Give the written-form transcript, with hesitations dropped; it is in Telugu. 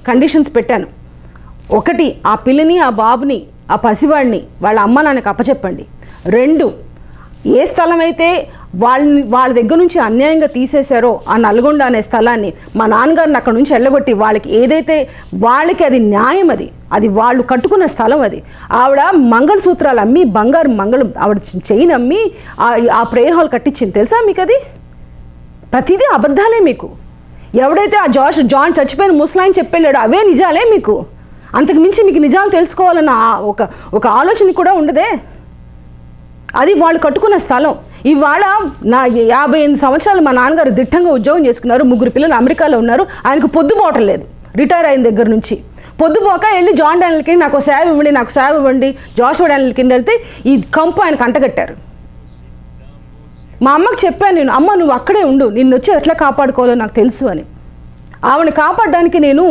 కండిషన్స్ పెట్టాను. ఒకటి, ఆ పిల్లని, ఆ బాబుని, ఆ పసివాడిని వాళ్ళ అమ్మ నాన్నకి అప్పచెప్పండి. 2, ఏ స్థలం అయితే వాళ్ళ దగ్గర నుంచి అన్యాయంగా తీసేశారో ఆ నల్గొండ అనే స్థలాన్ని మా నాన్నగారిని అక్కడ నుంచి వెళ్ళగొట్టి వాళ్ళకి ఏదైతే వాళ్ళకి అది న్యాయం, అది వాళ్ళు కట్టుకున్న స్థలం. అది ఆవిడ మంగళసూత్రాలు అమ్మి, బంగారు ఆవిడ చైన్ అమ్మి ఆ ప్రేయర్ హాల్ కట్టించింది. తెలుసా మీకు? అది ప్రతిదీ అబద్ధాలే మీకు. ఎవడైతే ఆ జాన్ చచ్చిపోయిన ముసలాయని చెప్పెళ్ళాడో అవే నిజాలే మీకు. అంతకు మించి మీకు నిజాలు తెలుసుకోవాలన్న ఒక ఆలోచన కూడా ఉండదే. అది వాళ్ళు కట్టుకున్న స్థలం. ఇవాళ నా 58 సంవత్సరాలు మా నాన్నగారు దిట్టంగా ఉద్యోగం చేసుకున్నారు. 3 పిల్లలు అమెరికాలో ఉన్నారు. ఆయనకు పొద్దుపోవటం లేదు. రిటైర్ అయిన దగ్గర నుంచి పొద్దుపోక వెళ్ళి జాన్ డానియల్కి నాకు సేవ ఇవ్వండి, జాషువా డానియల్ కింద వెళ్తే ఈ కంపు ఆయనకు అంటగట్టారు. మా అమ్మకి చెప్పాను నేను, అమ్మ నువ్వు అక్కడే ఉండు, నిన్ను వచ్చి ఎట్లా కాపాడుకోవాలో నాకు తెలుసు అని. ఆవిడని కాపాడడానికి నేను